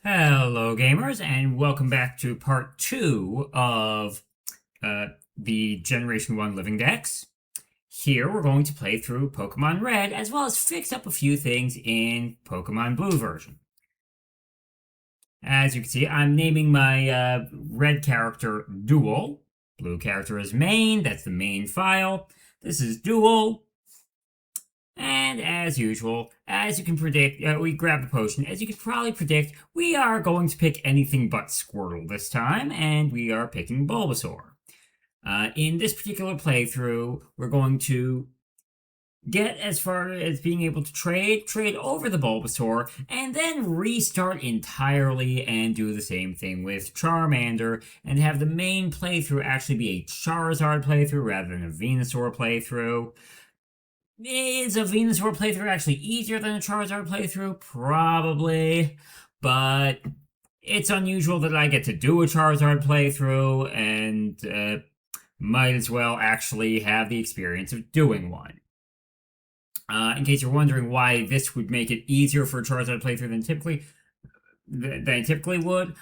Hello, gamers, and welcome back to part 2 of the Generation 1 Living Dex. Here, we're going to play through Pokemon Red, as well as fix up a few things in Pokemon Blue version. As you can see, I'm naming my red character Dual. Blue character is main, that's the main file. This is Dual. And as usual, as you can predict, we grab a potion. As you can probably predict, we are going to pick anything but Squirtle this time, and we are picking Bulbasaur. In this particular playthrough, we're going to get as far as being able to trade over the Bulbasaur, and then restart entirely and do the same thing with Charmander, and have the main playthrough actually be a Charizard playthrough rather than a Venusaur playthrough. Is a Venusaur playthrough actually easier than a Charizard playthrough? Probably, but it's unusual that I get to do a Charizard playthrough, and might as well actually have the experience of doing one. In case you're wondering why this would make it easier for a Charizard playthrough than I typically would,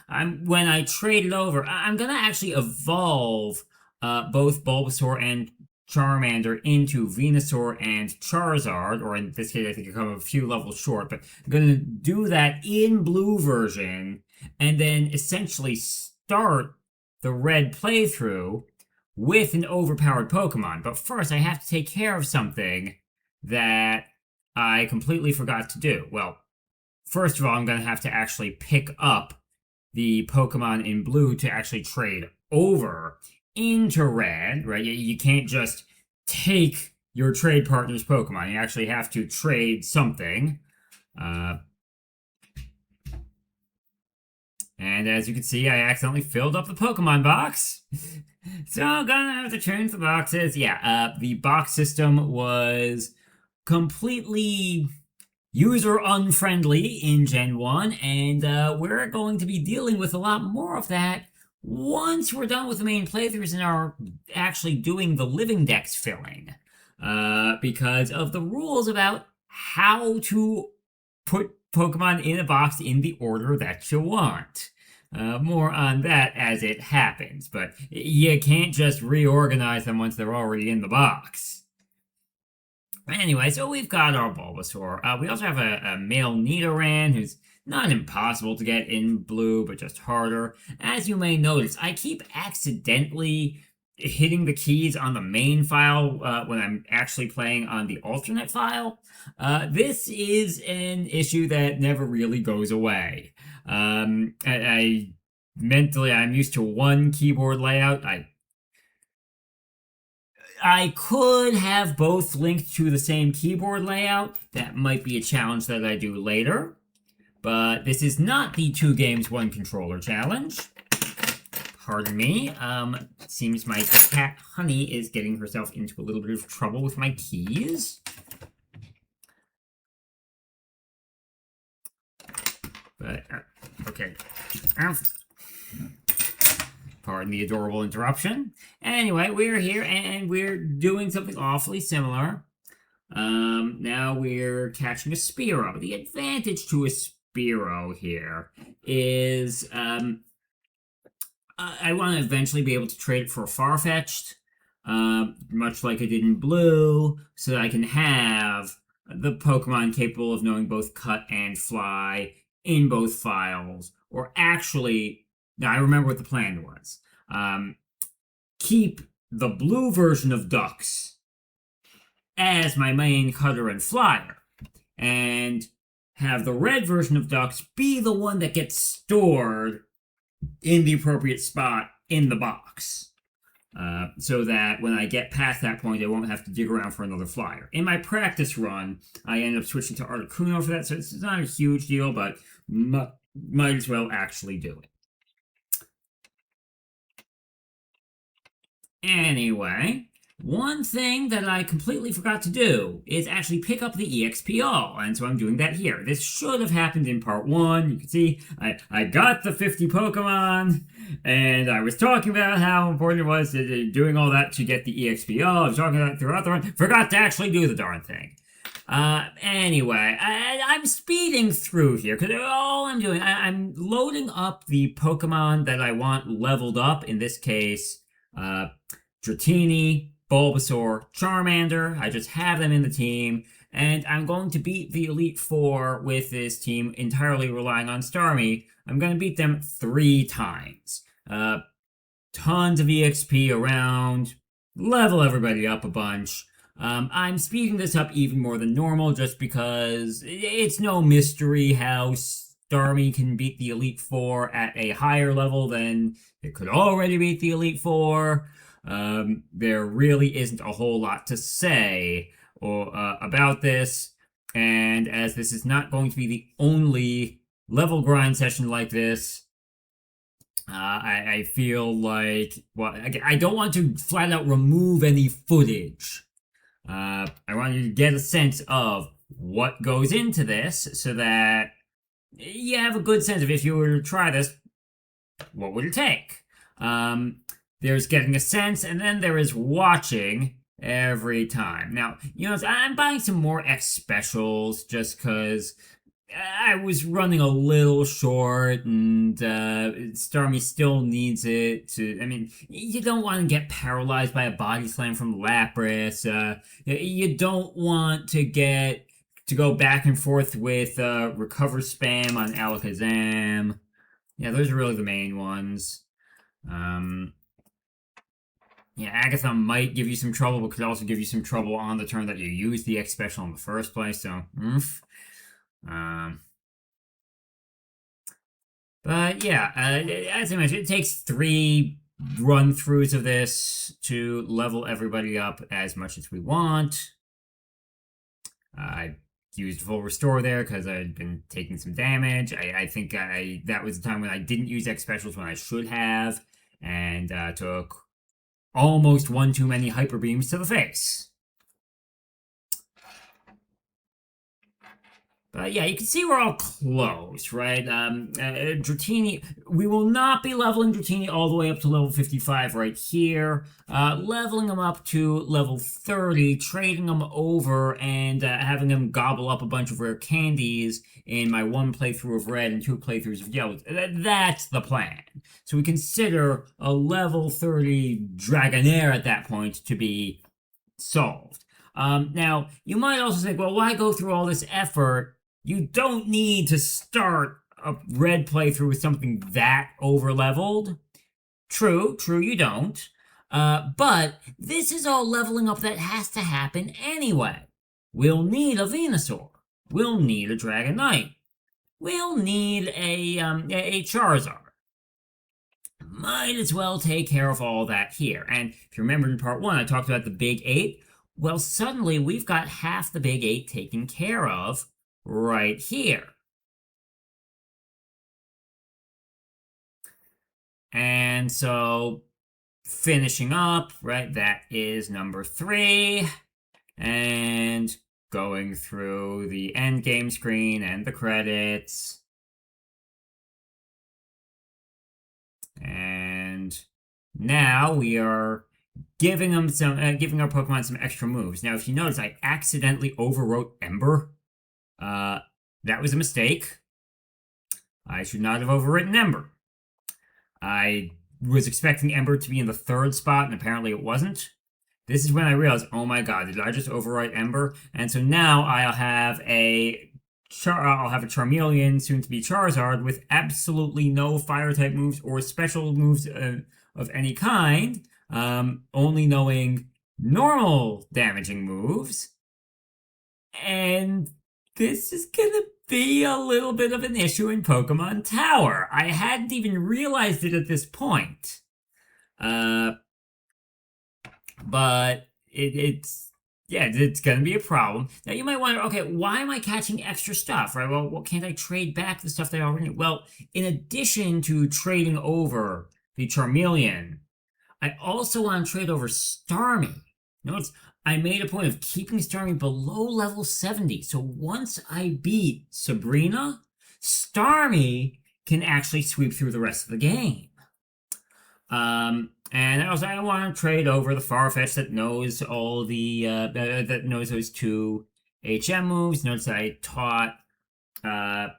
when I trade it over, I'm gonna actually evolve both Bulbasaur and Charmander into Venusaur and Charizard, or in this case, I think I come a few levels short, but I'm going to do that in Blue version, and then essentially start the Red playthrough with an overpowered Pokemon. But first, I have to take care of something that I completely forgot to do. Well, first of all, I'm going to have to actually pick up the Pokemon in Blue to actually trade over into Red, right? You can't just take your trade partner's Pokemon. You actually have to trade something. And as you can see, I accidentally filled up the Pokemon box. So I'm gonna have to change the boxes. Yeah, the box system was completely user unfriendly in Gen 1, and we're going to be dealing with a lot more of that once we're done with the main playthroughs and are actually doing the Living Dex filling, because of the rules about how to put Pokemon in a box in the order that you want. More on that as it happens, but you can't just reorganize them once they're already in the box. Anyway, so we've got our Bulbasaur. We also have a male Nidoran who's not impossible to get in Blue, but just harder. As you may notice, I keep accidentally hitting the keys on the main file when I'm actually playing on the alternate file. This is an issue that never really goes away. I mentally, I'm used to one keyboard layout. I could have both linked to the same keyboard layout. That might be a challenge that I do later. But this is not the 2 games 1 controller challenge. Pardon me. Seems my cat Honey is getting herself into a little bit of trouble with my keys. But, okay. Pardon the adorable interruption. Anyway, we're here and we're doing something awfully similar. Now we're catching a Spearow. The advantage to a Spearow here is I want to eventually be able to trade it for a Farfetch'd, much like I did in Blue, so that I can have the Pokemon capable of knowing both Cut and Fly in both files, or actually, now I remember what the plan was. Keep the Blue version of Ducks as my main Cutter and Flyer, and have the Red version of Ducks be the one that gets stored in the appropriate spot in the box. So that when I get past that point, I won't have to dig around for another Flyer. In my practice run, I ended up switching to Articuno for that, so it's not a huge deal, but might as well actually do it. Anyway, one thing that I completely forgot to do is actually pick up the EXPO, and so I'm doing that here. This should have happened in part 1. You can see I got the 50 Pokemon, and I was talking about how important it was doing all that to get the EXPO. I was talking about it throughout the run. Forgot to actually do the darn thing. Anyway, I'm speeding through here because all I'm doing, I'm loading up the Pokemon that I want leveled up. In this case, uh, Dratini, Bulbasaur, Charmander. I just have them in the team, and I'm going to beat the Elite Four with this team entirely relying on Starmie. I'm going to beat them 3 times. Tons of EXP around, level everybody up a bunch. I'm speeding this up even more than normal just because it's no mystery how Starmie can beat the Elite Four at a higher level than it could already beat the Elite Four. There really isn't a whole lot to say about this, and as this is not going to be the only level grind session like this, I feel like, well, I don't want to flat out remove any footage. I want you to get a sense of what goes into this so that you have a good sense of if you were to try this, what would it take? There's getting a sense, and then there is watching every time. Now, I'm buying some more X specials just because I was running a little short, and Starmie still needs it to. I mean, you don't want to get paralyzed by a body slam from Lapras. You don't want to go back and forth with recover spam on Alakazam. Yeah, those are really the main ones. Yeah, Agatha might give you some trouble, but could also give you some trouble on the turn that you use the X special in the first place. So, But yeah, as I mentioned, it takes 3 run-throughs of this to level everybody up as much as we want. I used full restore there because I had been taking some damage. I think that was the time when I didn't use X specials when I should have, and took almost one too many hyper beams to the face. But yeah, you can see we're all close, right? Dratini, we will not be leveling Dratini all the way up to level 55 right here. Leveling him up to level 30, trading him over, and having him gobble up a bunch of rare candies in my 1 playthrough of Red and 2 playthroughs of Yellow. That's the plan. So we consider a level 30 Dragonair at that point to be solved. Now, you might also think, well, why go through all this effort? You don't need to start a Red playthrough with something that over-leveled. True, you don't. But this is all leveling up that has to happen anyway. We'll need a Venusaur. We'll need a Dragonite. We'll need a Charizard. Might as well take care of all that here. And if you remember in part 1, I talked about the Big 8. Well, suddenly we've got half the Big 8 taken care of right here. And so, finishing up, right, that is number 3. And going through the end game screen and the credits. And now we are giving our Pokemon some extra moves. Now, if you notice, I accidentally overwrote Ember. That was a mistake. I should not have overwritten Ember. I was expecting Ember to be in the 3rd spot, and apparently it wasn't. This is when I realized, oh my god, did I just overwrite Ember? And so now I'll have a Charmeleon, soon to be Charizard, with absolutely no Fire-type moves or special moves of any kind, only knowing normal damaging moves. And this is gonna be a little bit of an issue in Pokemon Tower. I hadn't even realized it at this point. But it's gonna be a problem. Now you might wonder, okay, why am I catching extra stuff, right? Well, can't I trade back the stuff that I already... Well, in addition to trading over the Charmeleon, I also want to trade over Starmie. Notice, I made a point of keeping Starmie below level 70, so once I beat Sabrina, Starmie can actually sweep through the rest of the game. And also I want to trade over the Farfetch'd that knows all the that knows those 2 HM moves. Notice I taught, I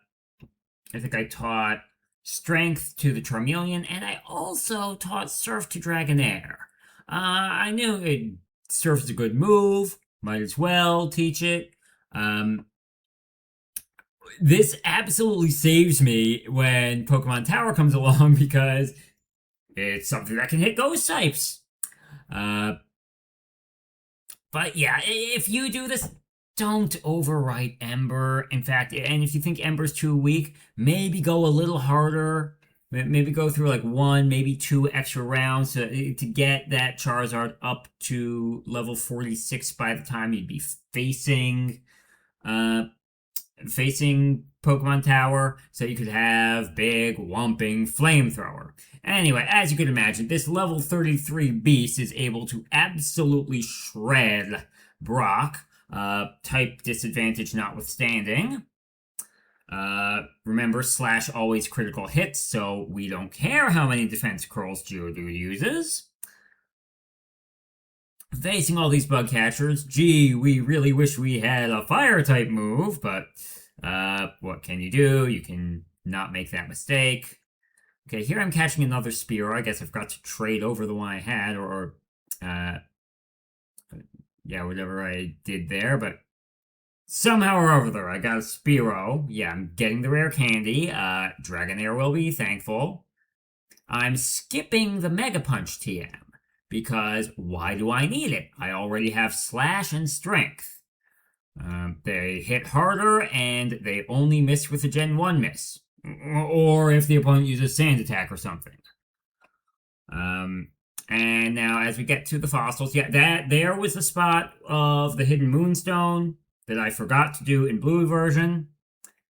think I taught Strength to the Charmeleon, and I also taught Surf to Dragonair. I knew Surf is a good move. Might as well teach it. This absolutely saves me when Pokemon Tower comes along because it's something that can hit Ghost types. Uh, but yeah, if you do this, don't overwrite Ember. In fact, and if you think Ember's too weak, maybe go a little harder. Maybe go through like one, maybe two extra rounds to get that Charizard up to level 46 by the time you'd be uh, facing Pokemon Tower, so you could have big, whomping flamethrower. Anyway, as you can imagine, this level 33 beast is able to absolutely shred Brock, type disadvantage notwithstanding. Remember, Slash always critical hits, so we don't care how many defense curls Geodude uses. Facing all these bug catchers, gee, we really wish we had a fire type move, but what can you do? You can not make that mistake. Okay, here I'm catching another Spearow. I guess I've got to trade over the one I had, or yeah, whatever I did there, but somehow or other, I got a Spearow. Yeah, I'm getting the rare candy. Dragonair will be thankful. I'm skipping the Mega Punch TM, because why do I need it? I already have Slash and Strength. They hit harder, and they only miss with a Gen 1 miss. Or if the opponent uses Sand Attack or something. And now as we get to the fossils, yeah, there was the spot of the Hidden Moonstone that I forgot to do in Blue version.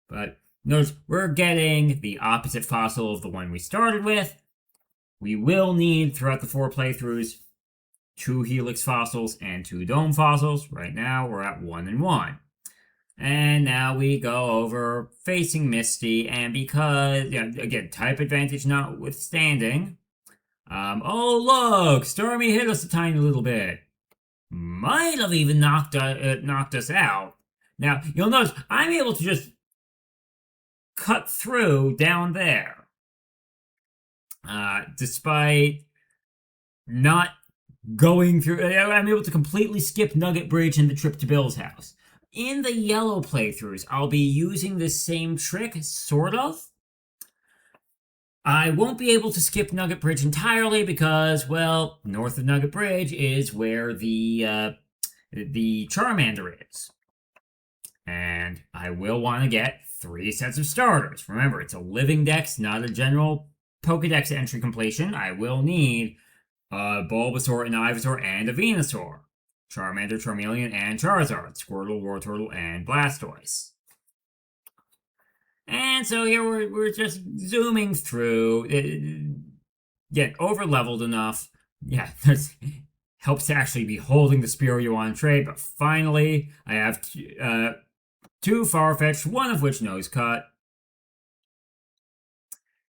But notice we're getting the opposite fossil of the one we started with. We will need, throughout the 4 playthroughs, 2 Helix fossils and 2 Dome fossils. Right now, we're at 1 and 1. And now we go over facing Misty, and because, yeah, again, type advantage notwithstanding. Oh, look! Stormy hit us a tiny little bit. Might have even knocked us out. Now, you'll notice I'm able to just cut through down there. Despite not going through, I'm able to completely skip Nugget Bridge and the trip to Bill's house. In the yellow playthroughs, I'll be using this same trick, sort of. I won't be able to skip Nugget Bridge entirely because, well, north of Nugget Bridge is where the Charmander is. And I will want to get 3 sets of starters. Remember, it's a Living Dex, not a general Pokedex entry completion. I will need a Bulbasaur, an Ivysaur, and a Venusaur. Charmander, Charmeleon, and Charizard. Squirtle, Wartortle, and Blastoise. And so here we're just zooming through. Get over-leveled enough. Yeah, that helps to actually be holding the Spearow you want to trade. But finally, I have 2 Farfetch'd, one of which Nose Cut.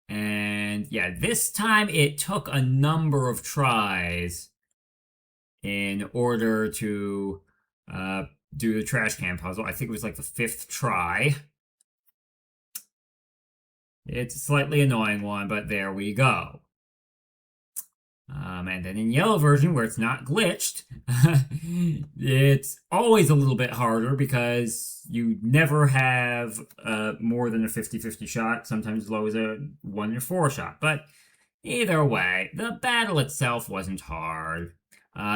And yeah, this time it took a number of tries in order to do the trash can puzzle. I think it was like the 5th try. It's a slightly annoying one, but there we go. And then in yellow version, where it's not glitched, it's always a little bit harder because you never have more than a 50-50 shot, sometimes as low as a 1 in 4 shot. But either way, the battle itself wasn't hard.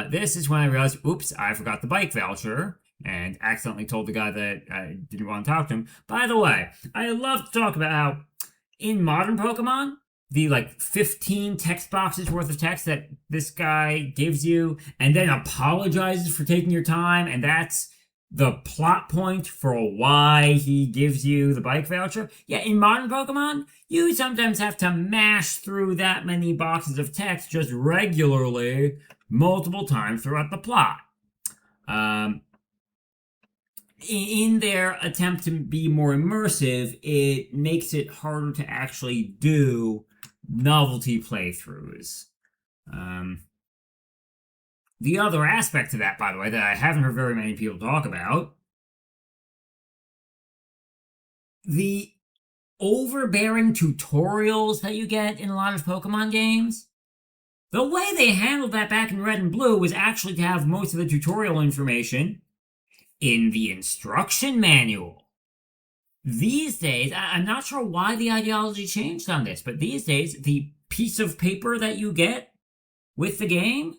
This is when I realized, oops, I forgot the bike voucher, and accidentally told the guy that I didn't want to talk to him. By the way, I love to talk about how in modern Pokemon, the like 15 text boxes worth of text that this guy gives you and then apologizes for taking your time, and that's the plot point for why he gives you the bike voucher. Yeah, in modern Pokemon, you sometimes have to mash through that many boxes of text just regularly, multiple times throughout the plot. In their attempt to be more immersive, it makes it harder to actually do novelty playthroughs. The other aspect to that, by the way, that I haven't heard very many people talk about, the overbearing tutorials that you get in a lot of Pokemon games, the way they handled that back in Red and Blue was actually to have most of the tutorial information in the instruction manual. These days, I'm not sure why the ideology changed on this, but these days, the piece of paper that you get with the game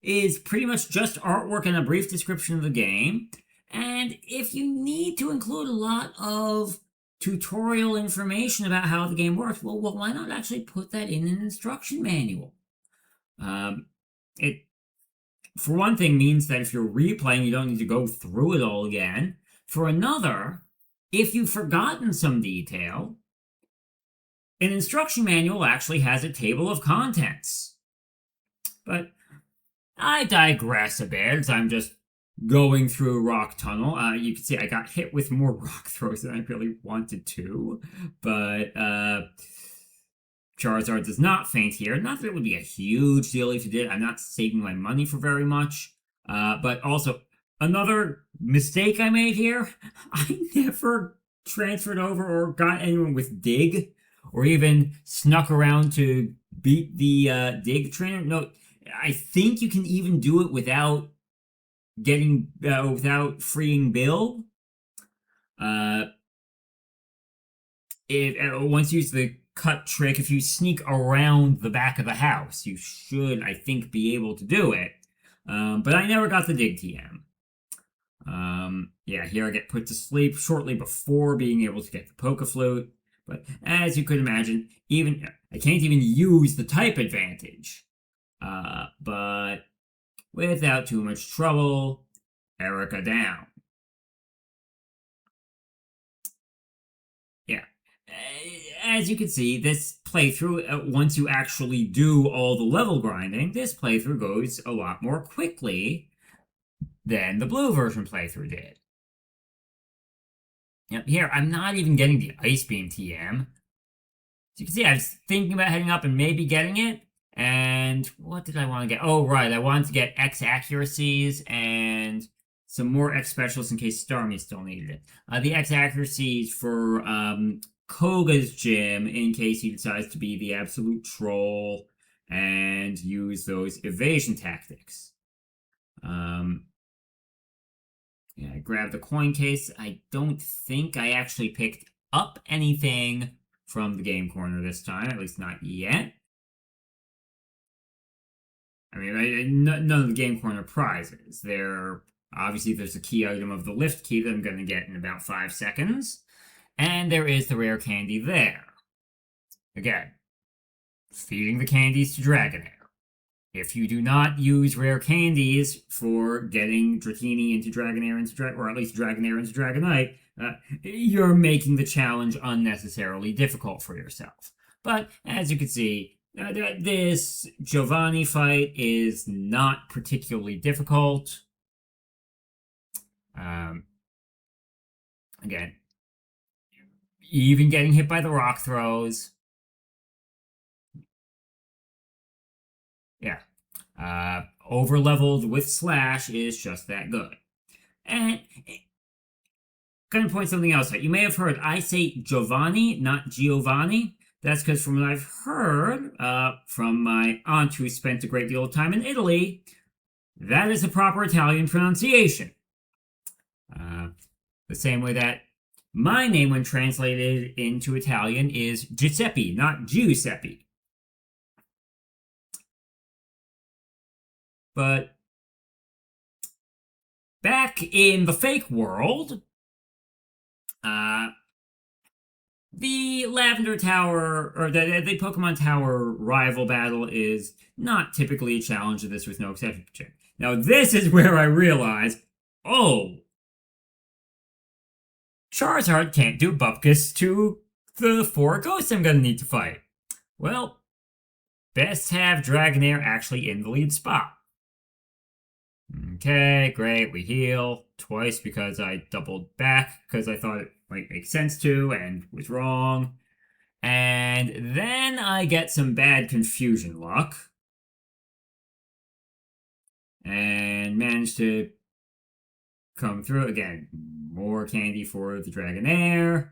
is pretty much just artwork and a brief description of the game. And if you need to include a lot of tutorial information about how the game works, well why not actually put that in an instruction manual? It, for one thing, means that if you're replaying, you don't need to go through it all again. For another, if you've forgotten some detail, an instruction manual actually has a table of contents. But I digress a bit, as I'm just going through a rock tunnel. You can see I got hit with more rock throws than I really wanted to, but Charizard does not faint here. Not that it would be a huge deal if you did. I'm not saving my money for very much, but also another mistake I made here. I never transferred over or got anyone with Dig, or even snuck around to beat the Dig trainer. No, I think you can even do it without without freeing Bill. Once you use the cut trick, if you sneak around the back of the house, you should, I think, be able to do it. But I never got the Dig TM. Yeah, here I get put to sleep shortly before being able to get the Poke Flute. But as you could imagine, even I can't even use the type advantage. But without too much trouble, Erica down. Yeah. As you can see, this playthrough, once you actually do all the level grinding, this playthrough goes a lot more quickly than the blue version playthrough did. Yep, here, I'm not even getting the Ice Beam TM. As you can see, I was thinking about heading up and maybe getting it. And what did I want to get? Oh, right, I wanted to get X accuracies and some more X specials in case Starmie still needed it. The X accuracies for Koga's gym in case he decides to be the absolute troll and use those evasion tactics. Yeah, I grabbed the coin case. I don't think I actually picked up anything from the game corner this time, at least not yet. I mean, none of the game corner prizes. Obviously, there's a key item of the lift key that I'm going to get in about 5 seconds. And there is the rare candy there. Again, feeding the candies to Dragonair. If you do not use rare candies for getting Dratini into Dragonair or at least Dragonair into Dragonite, you're making the challenge unnecessarily difficult for yourself. But as you can see, this Giovanni fight is not particularly difficult. Again, even getting hit by the rock throws. Yeah. Over-leveled with Slash is just that good. And gonna point something else out. You may have heard I say Giovanni, not Giovanni. That's because from what I've heard from my aunt who spent a great deal of time in Italy, that is the proper Italian pronunciation. The same way that my name, when translated into Italian, is Giuseppe, not Giuseppe. But back in the fake world, the Lavender Tower, or the Pokemon Tower rival battle is not typically a challenge of this with no exception. Now, this is where I realize, oh, Charizard can't do Bupkis to the 4 ghosts I'm gonna need to fight. Well, best have Dragonair actually in the lead spot. Okay, great, we heal twice because I doubled back because I thought it might make sense to and was wrong. And then I get some bad confusion luck and manage to come through again. More candy for the Dragonair.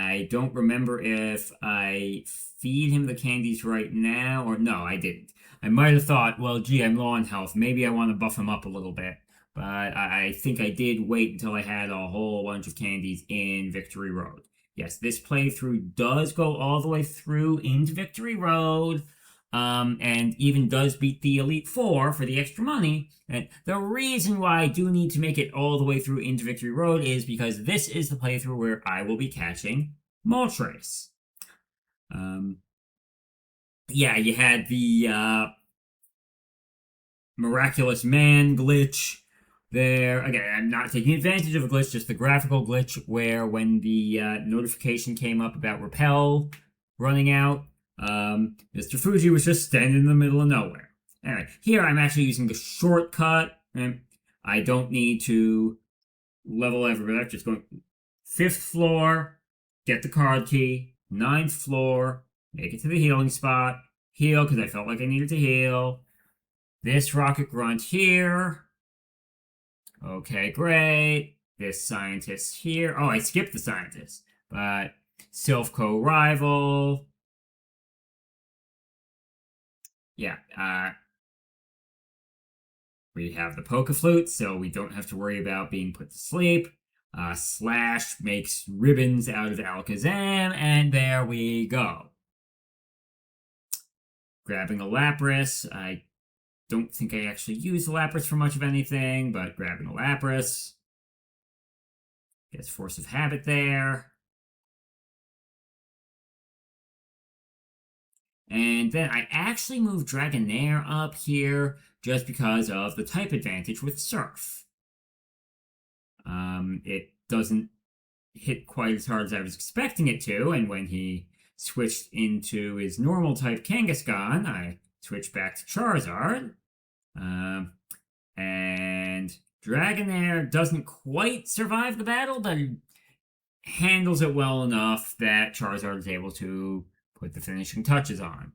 I don't remember if I feed him the candies right now or no, I didn't. I might have thought, well, gee, I'm low on health. Maybe I want to buff him up a little bit. But I think I did wait until I had a whole bunch of candies in Victory Road. Yes, this playthrough does go all the way through into Victory Road, and even does beat the Elite Four for the extra money. And the reason why I do need to make it all the way through into Victory Road is because this is the playthrough where I will be catching Moltres. Um, yeah, you had the Miraculous Man glitch there. Again, I'm not taking advantage of a glitch, just the graphical glitch where when the notification came up about Repel running out, Mr. Fuji was just standing in the middle of nowhere. Anyway, here I'm actually using the shortcut. And I don't need to level everywhere. Just going 5th floor, get the card key, 9th floor, make it to the healing spot, heal because I felt like I needed to heal. This rocket grunt here. Okay, great. This scientist here. Oh, I skipped the scientist. But Silphco rival. Yeah, we have the Poke Flute, so we don't have to worry about being put to sleep. Slash makes ribbons out of Alakazam, and there we go. Grabbing a Lapras. I don't think I actually use the Lapras for much of anything, but grabbing a Lapras. Gets Force of Habit there. And then I actually moved Dragonair up here just because of the type advantage with Surf. It doesn't hit quite as hard as I was expecting it to, and when he switched into his normal type Kangaskhan, I switched back to Charizard. And Dragonair doesn't quite survive the battle, but handles it well enough that Charizard is able to put the finishing touches on.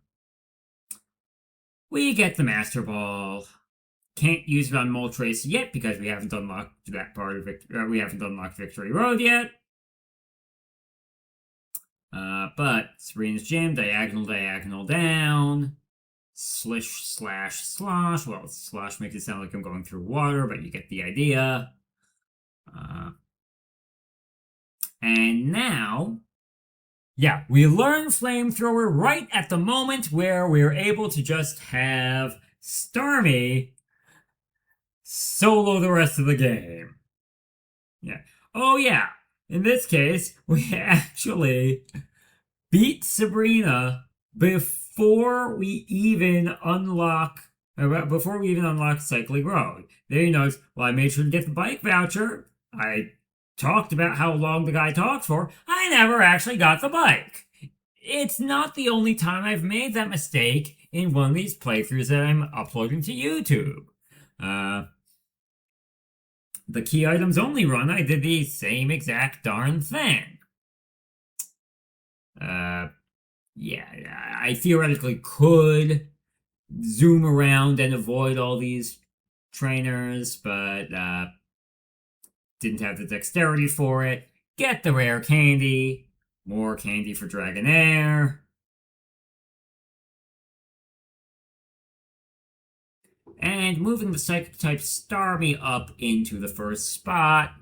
We get the Master Ball. Can't use it on Moltres yet because we haven't unlocked that part of we haven't unlocked Victory Road yet. But Serena's Gym, diagonal down. Slish, slash, slosh. Well, slosh makes it sound like I'm going through water, but you get the idea. And now, yeah, we learn Flamethrower right at the moment where we're able to just have Starmie solo the rest of the game. Yeah. Oh, yeah. In this case, we actually beat Sabrina before we even unlock Cycling Road. There you notice, well, I made sure to get the bike voucher. I talked about how long the guy talked for. I never actually got the bike. It's not the only time I've made that mistake in one of these playthroughs that I'm uploading to YouTube. The key items only run, I did the same exact darn thing. Yeah, I theoretically could zoom around and avoid all these trainers, but didn't have the dexterity for it. Get the rare candy. More candy for Dragonair. And moving the Psychic type Starmie up into the first spot,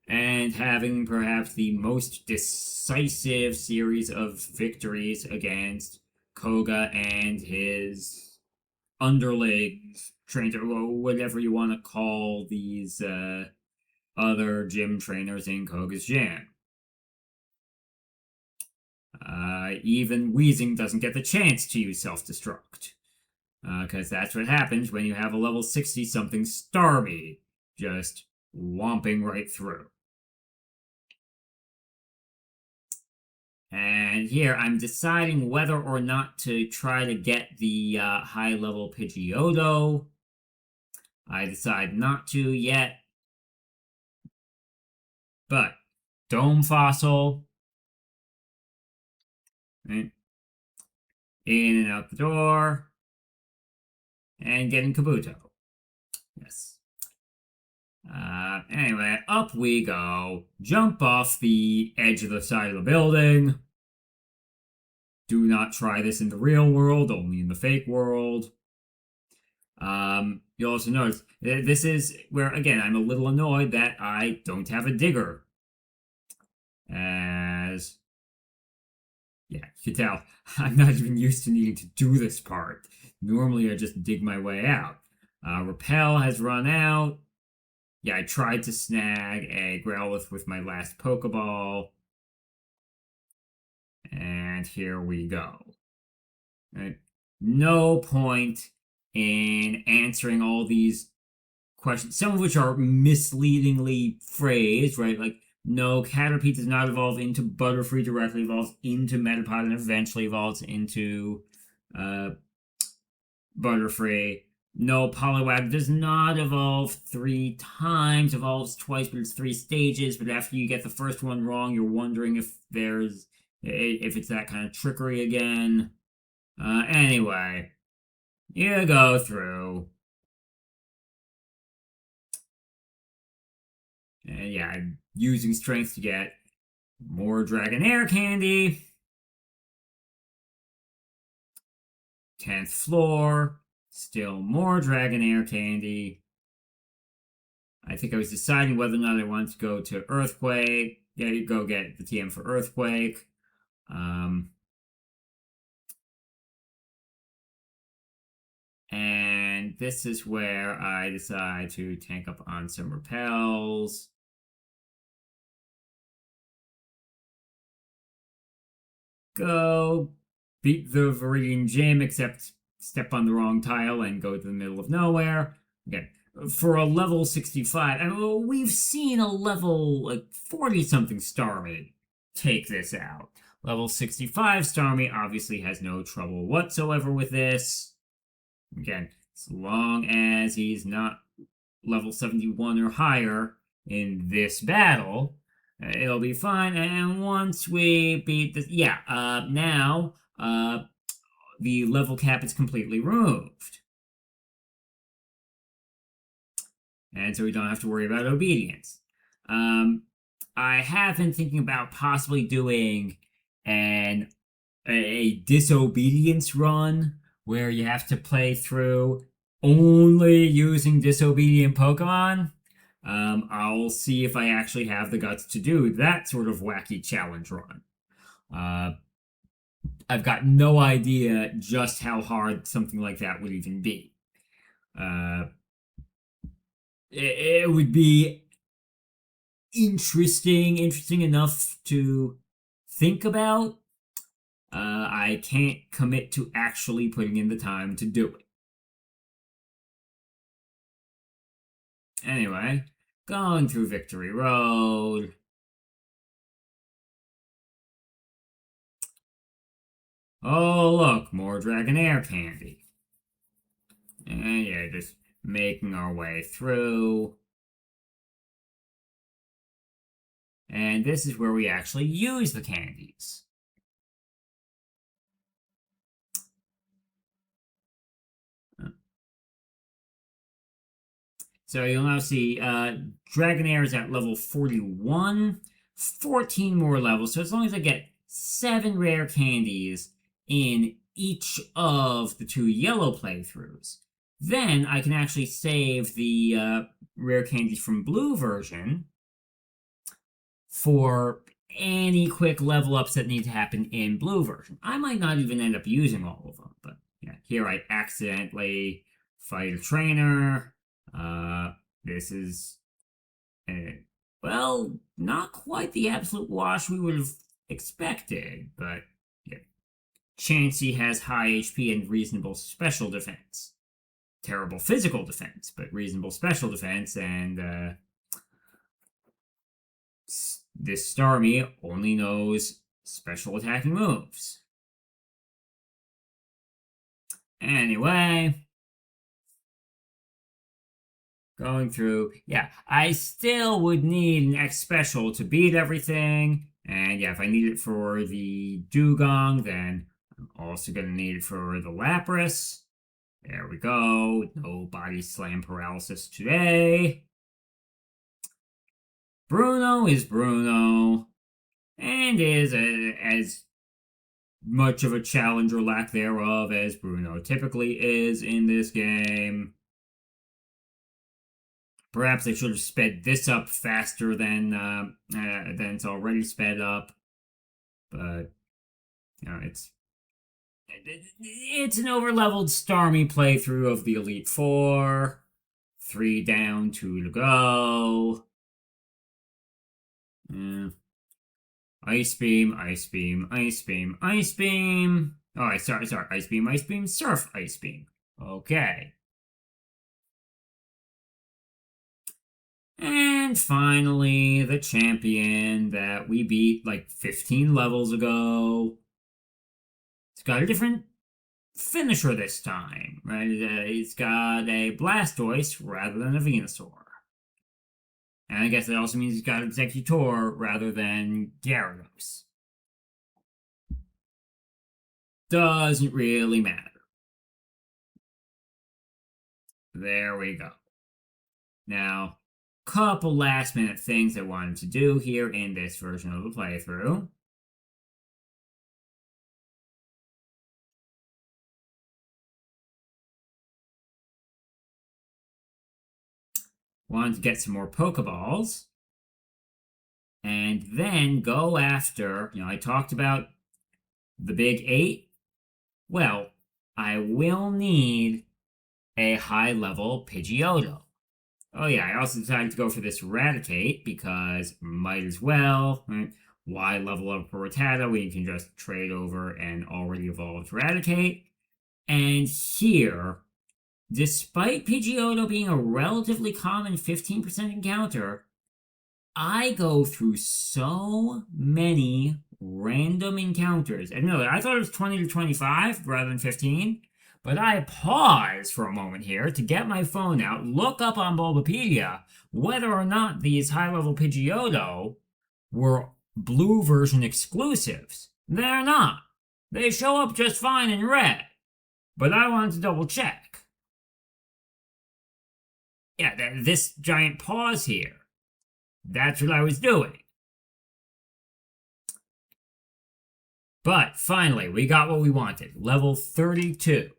and having perhaps the most decisive series of victories against Koga and his underlings, trainer, whatever you want to call these other gym trainers in Koga's gym. Even Weezing doesn't get the chance to use self-destruct. Because that's what happens when you have a level 60-something Starmie just whomping right through. And here, I'm deciding whether or not to try to get the high-level Pidgeotto. I decide not to yet. But, Dome Fossil. Right? In and out the door. And getting Kabuto. Yes. Anyway, up we go. Jump off the edge of the side of the building. Do not try this in the real world, only in the fake world. You'll also notice this is where, again, I'm a little annoyed that I don't have a digger. As, yeah, you can tell, I'm not even used to needing to do this part. Normally, I just dig my way out. Repel has run out. Yeah, I tried to snag a Growlithe with my last Pokeball. And here we go. Right? No point in answering all these questions, some of which are misleadingly phrased, right? Like, no, Caterpie does not evolve into Butterfree directly, evolves into Metapod and eventually evolves into uh, Butterfree. No, Poliwag does not evolve 3 times, evolves twice, but it's 3 stages. But after you get the first one wrong, you're wondering if it's that kind of trickery again. Anyway, you go through. And yeah, I'm using strength to get more Dragonair candy. 10th floor, still more Dragonair candy. I think I was deciding whether or not I wanted to go to Earthquake. Yeah, you go get the TM for Earthquake. And this is where I decide to tank up on some repels. Go beat the Viridian Gym, except step on the wrong tile and go to the middle of nowhere. Again, for a level 65, I mean, we've seen a level like 40 something Starmie take this out. Level 65 Starmie obviously has no trouble whatsoever with this. Again, as long as he's not level 71 or higher in this battle, it'll be fine. And once we beat this, yeah, now the level cap is completely removed. And so we don't have to worry about obedience. I have been thinking about possibly doing a disobedience run where you have to play through only using disobedient Pokemon. I'll see if I actually have the guts to do that sort of wacky challenge run. Uh, I've got no idea just how hard something like that would even be. Uh, it would be interesting enough to think about. I can't commit to actually putting in the time to do it. Anyway, going through Victory Road. Oh, look, more Dragonair candy. And yeah, just making our way through. And this is where we actually use the candies. So you'll now see Dragonair is at level 41, 14 more levels. So as long as I get 7 rare candies in each of the 2 yellow playthroughs, then I can actually save the rare candies from blue version for any quick level ups that need to happen in blue version. I might not even end up using all of them, but yeah, here I accidentally fight a trainer. This is, well, not quite the absolute wash we would have expected, but yeah. Chansey has high HP and reasonable special defense. Terrible physical defense, but reasonable special defense, and this Starmie only knows special attacking moves. Anyway, going through, yeah, I still would need an X special to beat everything. And yeah, if I need it for the Dugong, then I'm also going to need it for the Lapras. There we go. No body slam paralysis today. Bruno is Bruno, and is as much of a challenge or lack thereof as Bruno typically is in this game. Perhaps they should have sped this up faster than it's already sped up, but it's an overleveled Starmie playthrough of the Elite Four. 3 down, 2 to go. Yeah. Ice beam, ice beam, ice beam, ice beam. Oh, sorry. Ice beam, surf, ice beam. Okay. And finally, the champion that we beat like 15 levels ago. It's got a different finisher this time, right? It's got a Blastoise rather than a Venusaur. And I guess that also means he's got Executor rather than Gyarados. Doesn't really matter. There we go. Now, couple last minute things I wanted to do here in this version of the playthrough. Wanted to get some more Pokeballs. And then go after, I talked about the big 8. Well, I will need a high level Pidgeotto. Oh yeah, I also decided to go for this Eradicate because might as well, right? Why level up for Rattata when you can just trade over an already evolved Eradicate? And here, despite Pidgeotto being a relatively common 15% encounter, I go through so many random encounters. And no, I thought it was 20 to 25 rather than 15. But I pause for a moment here to get my phone out, look up on Bulbapedia whether or not these high-level Pidgeotto were blue version exclusives. They're not. They show up just fine in red. But I wanted to double check. Yeah, this giant pause here. That's what I was doing. But finally, we got what we wanted. Level 32.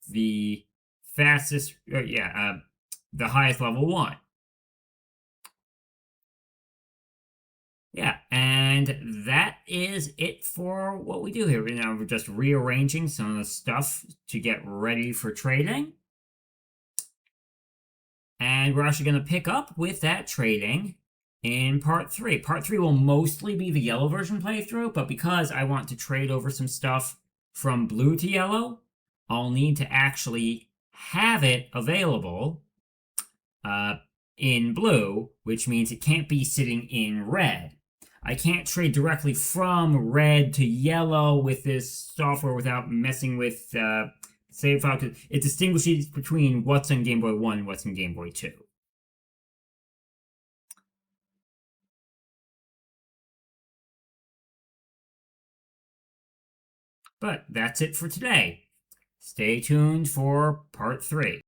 The fastest, the highest level 1. Yeah, and that is it for what we do here. Now we're just rearranging some of the stuff to get ready for trading. And we're actually going to pick up with that trading in part 3. Part 3 will mostly be the yellow version playthrough, but because I want to trade over some stuff from blue to yellow, I'll need to actually have it available in blue, which means it can't be sitting in red. I can't trade directly from red to yellow with this software without messing with save file, because it distinguishes between what's in Game Boy 1 and what's in Game Boy 2. But that's it for today. Stay tuned for part 3.